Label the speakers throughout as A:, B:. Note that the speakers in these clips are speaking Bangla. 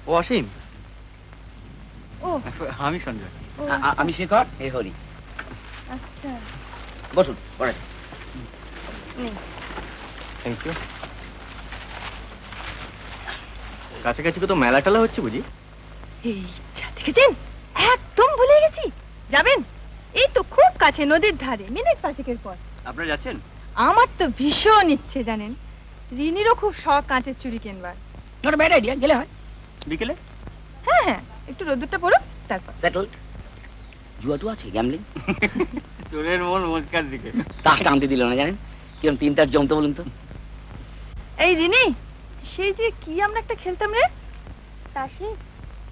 A: ও অসীম।
B: ও
A: আমি সঞ্জয়।
C: আমি শেখর, এ হরি।
B: আচ্ছা
C: বসুন, পরে।
A: Thank you. কাছাকাছি তো মেলা টেলা হচ্ছে বুঝি?
B: এই যা দেখেছেন, একদম ভুলে গেছি। যাবেন? এই তো খুব কাছে, নদীর ধারে, মিনিট 5 পর।
A: আপনারা যাচ্ছেন?
B: আমার তো ভীষণ ইচ্ছে জানেন, রিনিরও খুব শখ কাঁচের চুড়ি কিনবার।
C: নট ব্যাড আইডিয়া, গেলে হয়।
A: বিকেলে?
B: হ্যাঁ হ্যাঁ, একটু রোদ্দুরটা পড়ুক তারপর।
C: সেটেলড। জুয়া টু আছে, গ্যামলিং।
A: চোরের মন মস্কার দিকে।
C: তাস টানতে দিল না, জানেন? কিরম 3-4 জমতে বলুন তো।
B: এই রিনি, সেই যে কি আমরা একটা খেলতাম রে, তাসে?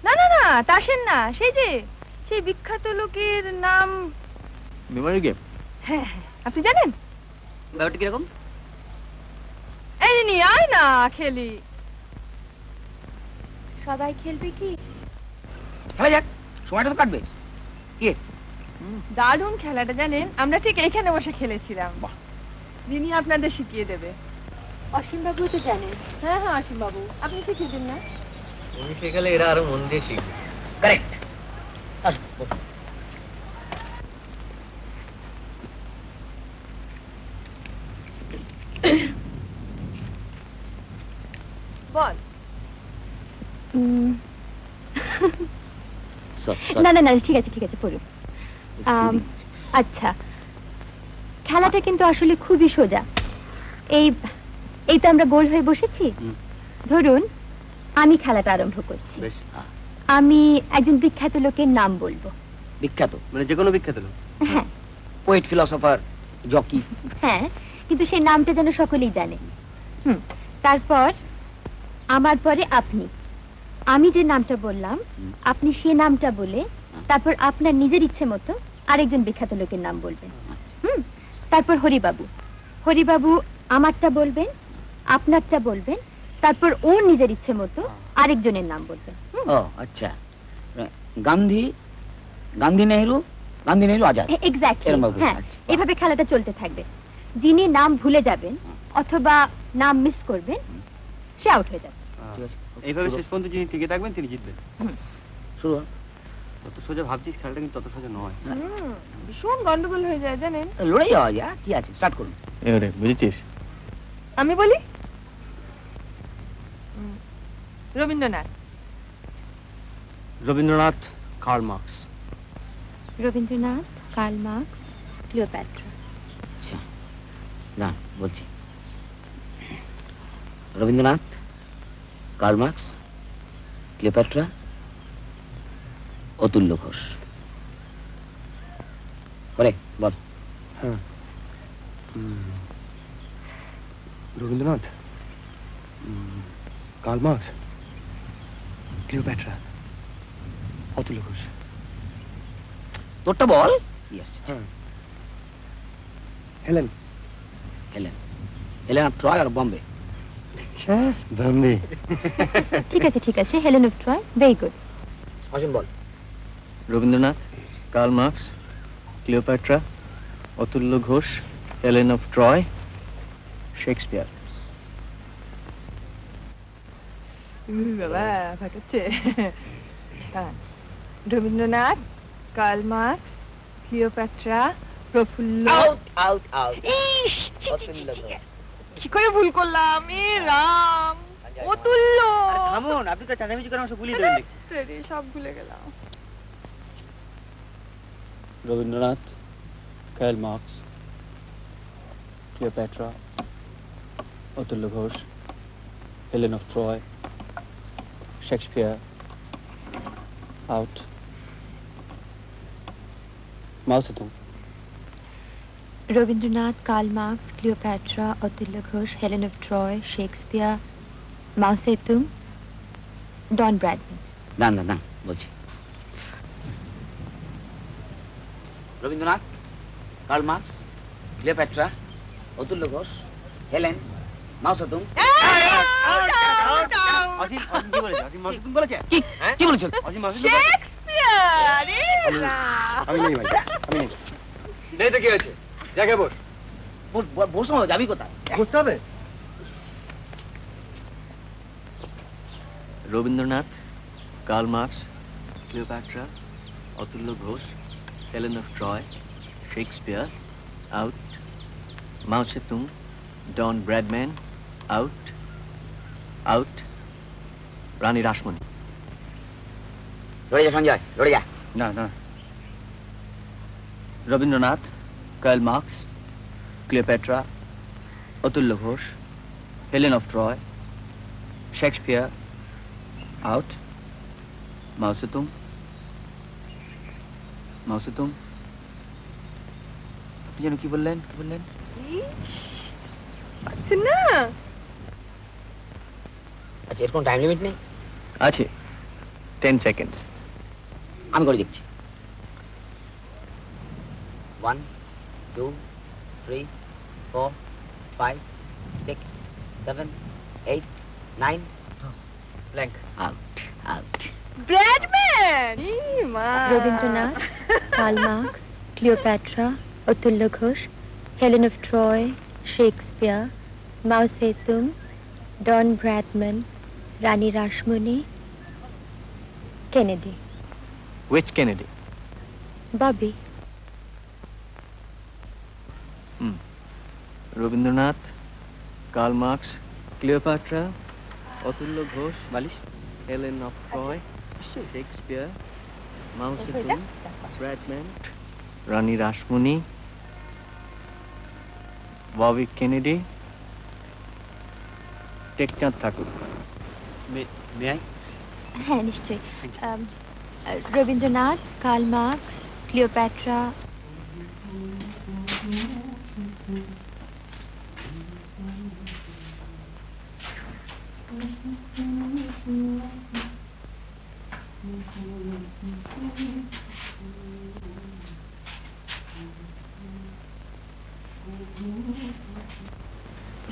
B: না না না, তাসের না, সেই যে সেই বিখ্যাত লোকের নাম।
A: Memory game?
B: হ্যাঁ হ্যাঁ, আপনি জানেন?
C: ব্যাপারটা কিরকম?
B: এই রিনি, আয় না খেলি। সবাই খেলবে কি?
C: খেলা যাক, সময়টা তো কাটবে। কি
B: দারুণ খেলাটা জানেন, আমরা ঠিক এইখানে বসে খেলেছিলাম। রিনি আপনাদের শিখিয়ে দেবে। অসীম বাবু তো জানেন। হ্যাঁ হ্যাঁ, অসীম বাবু, আপনি শিখিয়ে দিন না।
A: উনি শেখালে এরা আরো মন দিয়ে শিখবে।
C: কারেক্ট।
B: বল।
D: না না না, ঠিক আছে ঠিক আছে, পড়ুন। আচ্ছা, খেলাটা কিন্তু আসলে খুবই সোজা। এই এই তো আমরা গোল হয়ে বসেছি। ধরুন আমি খেলাটা আরম্ভ করছি। আমি একজন বিখ্যাত লোকের নাম বলবো।
C: বিখ্যাত
A: মানে যে কোনো বিখ্যাত লোক?
D: হ্যাঁ
C: পোয়েট, ফিলোসোফার, জকি।
D: হ্যাঁ, কিন্তু সেই নামটা যেন সকলেই জানে। তারপর আমার পরে আপনি, আমি যে নামটা বললাম আপনি সে নামটা বলে তারপর আপনার নিজের ইচ্ছে মতো আরেকজন বিখ্যাত লোকের নাম বলবেন। তারপর হরিবাবু, হরিবাবু আমারটা বলবেন, আপনারটা বলবেন, তারপর ওর নিজের ইচ্ছে মতো আরেকজনের নাম বলবেন।
C: ও আচ্ছা, গান্ধী, গান্ধী নেহেরু, গান্ধী নেহেরু আজাদ।
D: এক্স্যাক্টলি, হ্যাঁ, এভাবে খেলাটা চলতে থাকবে। যিনি নাম ভুলে যাবেন অথবা নাম মিস করবেন সে আউট হয়ে যাবে।
A: এইভাবে শেষ পর্যন্ত যিনি টিকে থাকবেন তিনি জিতবেন।
C: শুরু।
A: তত সোজা ভাবছিস, খেলাটা কিন্তু তত সোজা নয়।
B: ভীষণ গন্ডগোল হয়ে যায় জানেন।
C: লড়াই হওয়া যায়, কি আছে, স্টার্ট করুন।
A: এবারে বুঝেছিস?
B: আমি বলি Rabindranath.
A: Rabindranath, Karl Marx.
D: Rabindranath, Karl Marx, Cleopatra.
C: আচ্ছা না, বলছি। Rabindranath, Karl Marx, Cleopatra, Atulya Ghosh. পরে বল।
A: হ্যাঁ, Rabindranath, Karl Marx, Cleopatra, Atulya Ghosh.
C: তোরটা বল।
A: হ্যাঁ, Helen.
C: Helen, Helen of Troy আর বম্বে।
A: হ্যাঁ, বম্বে।
D: ঠিক আছে ঠিক আছে, Helen of Troy, very good.
C: Asim বল।
A: Rabindranath, Karl Marx, Cleopatra, Atulya Ghosh, Helen of Troy, Shakespeare.
B: বাবা ফাটাচ্ছে। রবীন্দ্রনাথ, কার্ল মার্কস, ক্লিওপ্যাট্রা, প্রফুল্ল।
C: Out out out.
B: ইস, কি করে ভুল করলাম? এ রাম, অতুল্য।
C: থামুন, আপনি তো চাঁদামিজি করে আমাকে গুলিয়ে দেবেন দেখছি।
B: সব ভুলে গেলাম।
A: Rabindranath, Karl Marx, Cleopatra, Atulya Ghosh, Helen of Troy, Shakespeare, out, Mao Tse-tung.
D: Rabindranath, Karl Marx, Cleopatra, Atulya Ghosh, Helen of Troy, Shakespeare, Mao Tse-tung, Don Bradman.
C: না না না, বলছি। Rabindranath, Karl Marx, Cleopatra, Atulya Ghosh, Helen, Mao Tse-tung.
A: Asim কি বলেছে? অসীম মাও সেতুং বলেছে?
C: কি বলেছ?
A: অসীম মাও সেতুং।
B: শেক্সপিয়ার। এ রাম।
A: আমি নেই ভাই, আমি নেই। নেই তো কি হয়েছে? জায়গা বস।
C: বসো, যাবি কোথায়?
A: বসতে হবে। Rabindranath,
E: Karl Marx, Cleopatra, Atulya Ghosh, Helen of Troy, Shakespeare, out, Mao Tse-tung, Don Bradman, out, out, Rani Rashmoni.
C: লড়ে যা সঞ্জয়, লড়ে যা।
E: না না, Rabindranath, Karl Marx, Cleopatra, Atulya Ghosh, Helen of Troy, Shakespeare, out, Mao Tse-tung, Mao Tse-tung. আপনি যেন কি বললেন, কি বললেন?
B: পাচ্ছেন না?
C: আচ্ছা, এর কোনো টাইম লিমিট নেই?
E: আছে, 10 seconds।
C: আমি করে দিচ্ছি। 1 2 3 4 5 6 7 8 9
E: ব্ল্যাঙ্ক।
C: Out out.
B: ব্র্যাডম্যান! ই মা!
D: Rabindranath, Karl Marx, Cleopatra, Atulya Ghosh, Helen of Troy, Shakespeare, Mao Tse-tung, Don Bradman, Rani Rashmoni, Kennedy.
E: Which Kennedy?
D: Bobby.
E: Rabindranath, Karl Marx, Cleopatra, Atulya Ghosh, বালিশ, Helen of Troy, Shakespeare, Mao Tse-tung, Bradman, Rani Rashmoni, Bobby Kennedy, Tekchand Thakur.
C: May I?
D: হ্যাঁ, নিশ্চয়ই। Rabindranath, Karl Marx, Cleopatra,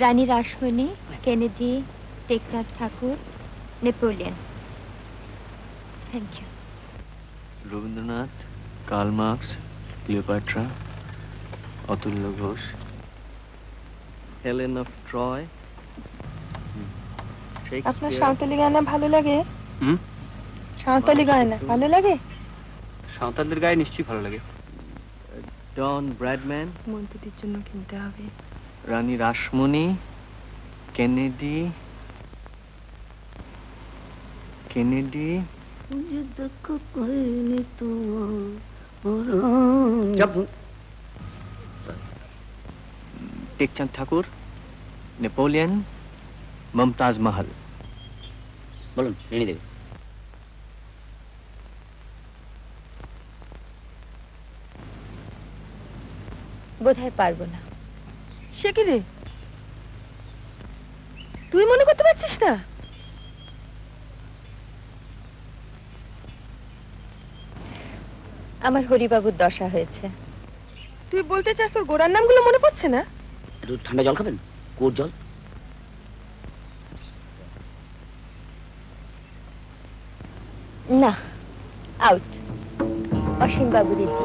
D: Rani Rashmoni, Kennedy, Tekchand Thakur, Napoleon. Thank you.
E: Rabindranath, Karl Marx, Cleopatra, Atulya Ghosh, Helen of Troy,
B: আপনার সাঁওতালি গান ভালো লাগে?
E: হুম?
B: সাঁওতালি গান ভালো লাগে?
E: সাঁওতালদের গায়ে নিশ্চয়ই ভালো লাগে। ডন ব্র্যাডম্যান,
B: মন্ত্রীর জন্য কিনতে হবে।
E: রানী Rashmoni, Kennedy, Kennedy, Tekchand Thakur, Napoleon, Mumtaz Mahal.
C: বলুন, রেডি দেবে।
D: বোধহয় পারবো না।
B: সে কি রে? তুই মনে করতে পারছিস না?
D: আমার হরিবাবুর দশা হয়েছে।
B: তুই বলতে চাস তোর গোড়ার নামগুলো মনে পড়ছে না?
C: একটু ঠান্ডা জল খাবেন? কোট জল?
D: না, আউট। অসীম বাবুর জি।